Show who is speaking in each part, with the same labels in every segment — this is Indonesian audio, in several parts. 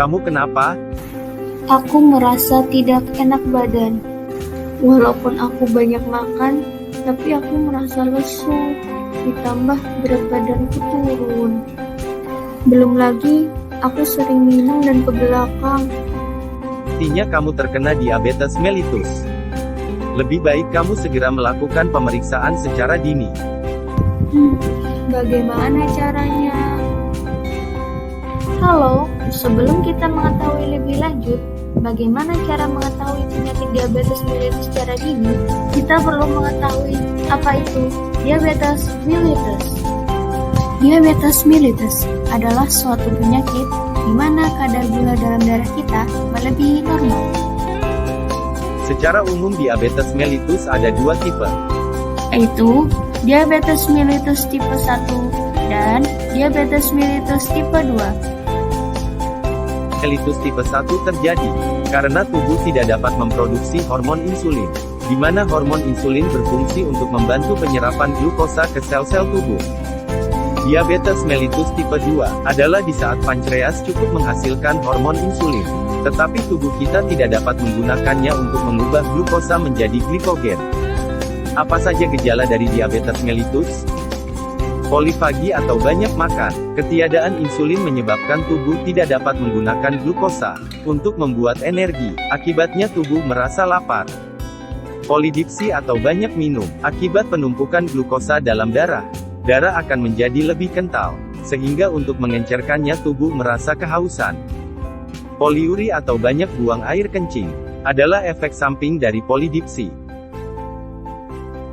Speaker 1: Kamu kenapa?
Speaker 2: Aku merasa tidak enak badan. Walaupun aku banyak makan, tapi aku merasa lesu. Ditambah berat badanku turun. Belum lagi, aku sering minum dan ke belakang.
Speaker 1: Sepertinya kamu terkena diabetes mellitus. Lebih baik kamu segera melakukan pemeriksaan secara dini.
Speaker 2: Bagaimana caranya? Halo, sebelum kita mengetahui lebih lanjut, bagaimana cara mengetahui penyakit diabetes mellitus secara dini, kita perlu mengetahui apa itu diabetes mellitus. Diabetes mellitus adalah suatu penyakit di mana kadar gula dalam darah kita melebihi normal.
Speaker 1: Secara umum diabetes mellitus ada dua tipe,
Speaker 2: Yaitu diabetes mellitus tipe 1 dan diabetes mellitus tipe 2.
Speaker 1: Mellitus tipe 1 terjadi karena tubuh tidak dapat memproduksi hormon insulin, di mana hormon insulin berfungsi untuk membantu penyerapan glukosa ke sel-sel tubuh. Diabetes mellitus tipe 2 adalah di saat pankreas cukup menghasilkan hormon insulin, tetapi tubuh kita tidak dapat menggunakannya untuk mengubah glukosa menjadi glikogen. Apa saja gejala dari diabetes mellitus? Polifagi atau banyak makan. Ketiadaan insulin menyebabkan tubuh tidak dapat menggunakan glukosa untuk membuat energi. Akibatnya tubuh merasa lapar. Polidipsi atau banyak minum. Akibat penumpukan glukosa dalam darah, darah akan menjadi lebih kental, sehingga untuk mengencerkannya tubuh merasa kehausan. Poliuri atau banyak buang air kencing adalah efek samping dari polidipsi.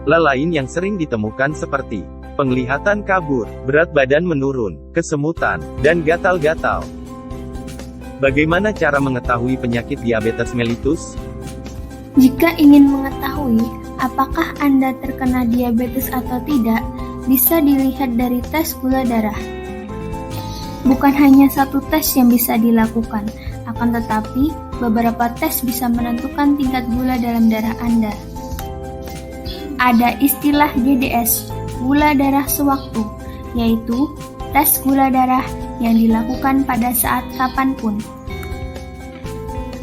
Speaker 1: Lain yang sering ditemukan seperti penglihatan kabur, berat badan menurun, kesemutan, dan gatal-gatal. Bagaimana cara mengetahui penyakit diabetes mellitus?
Speaker 2: Jika ingin mengetahui apakah Anda terkena diabetes atau tidak, bisa dilihat dari tes gula darah. Bukan hanya satu tes yang bisa dilakukan, akan tetapi beberapa tes bisa menentukan tingkat gula dalam darah Anda. Ada istilah GDS, gula darah sewaktu, yaitu tes gula darah yang dilakukan pada saat kapanpun.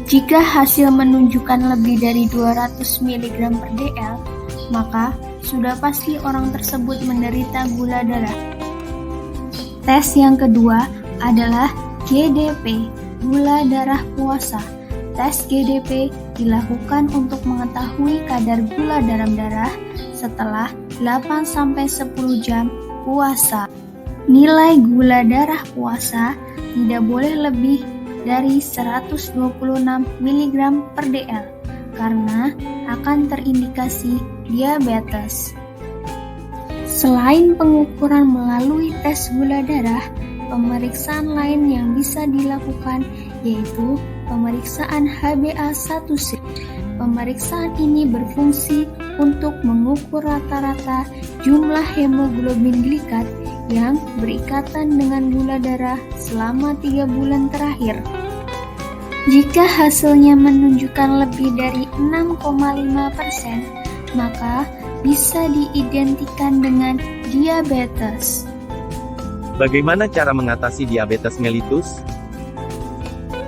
Speaker 2: Jika hasil menunjukkan lebih dari 200 mg per dl, maka sudah pasti orang tersebut menderita gula darah. Tes yang kedua adalah GDP, gula darah puasa. Tes GDP dilakukan untuk mengetahui kadar gula dalam darah setelah 8-10 jam puasa. Nilai gula darah puasa tidak boleh lebih dari 126 mg per dl karena akan terindikasi diabetes. Selain pengukuran melalui tes gula darah, pemeriksaan lain yang bisa dilakukan yaitu pemeriksaan HbA1c. Pemeriksaan ini berfungsi untuk mengukur rata-rata jumlah hemoglobin glikat yang berikatan dengan gula darah selama 3 bulan terakhir. Jika hasilnya menunjukkan lebih dari 6,5%, maka bisa diidentikan dengan diabetes.
Speaker 1: Bagaimana cara mengatasi diabetes mellitus?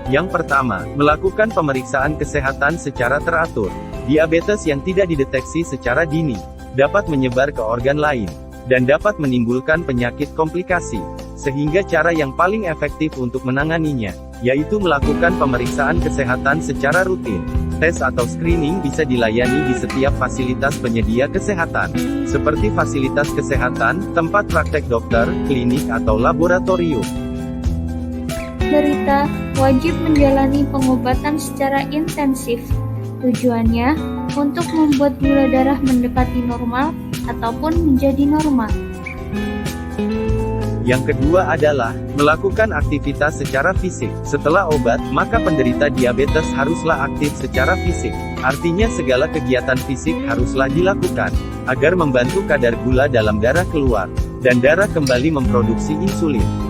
Speaker 1: Yang pertama, melakukan pemeriksaan kesehatan secara teratur. Diabetes yang tidak dideteksi secara dini dapat menyebar ke organ lain dan dapat menimbulkan penyakit komplikasi. Sehingga cara yang paling efektif untuk menanganinya yaitu melakukan pemeriksaan kesehatan secara rutin. Tes atau screening bisa dilayani di setiap fasilitas penyedia kesehatan, seperti fasilitas kesehatan, tempat praktek dokter, klinik atau laboratorium.
Speaker 2: Penderita wajib menjalani pengobatan secara intensif. Tujuannya untuk membuat gula darah mendekati normal ataupun menjadi normal.
Speaker 1: Yang kedua adalah melakukan aktivitas secara fisik. Setelah obat, maka penderita diabetes haruslah aktif secara fisik. Artinya segala kegiatan fisik haruslah dilakukan agar membantu kadar gula dalam darah keluar dan darah kembali memproduksi insulin.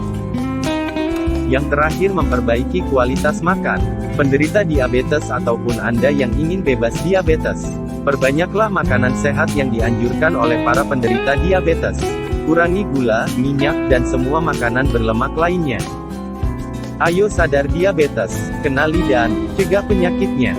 Speaker 1: Yang terakhir, memperbaiki kualitas makan. Penderita diabetes ataupun Anda yang ingin bebas diabetes, perbanyaklah makanan sehat yang dianjurkan oleh para penderita diabetes. Kurangi gula, minyak, dan semua makanan berlemak lainnya. Ayo sadar diabetes, kenali dan cegah penyakitnya.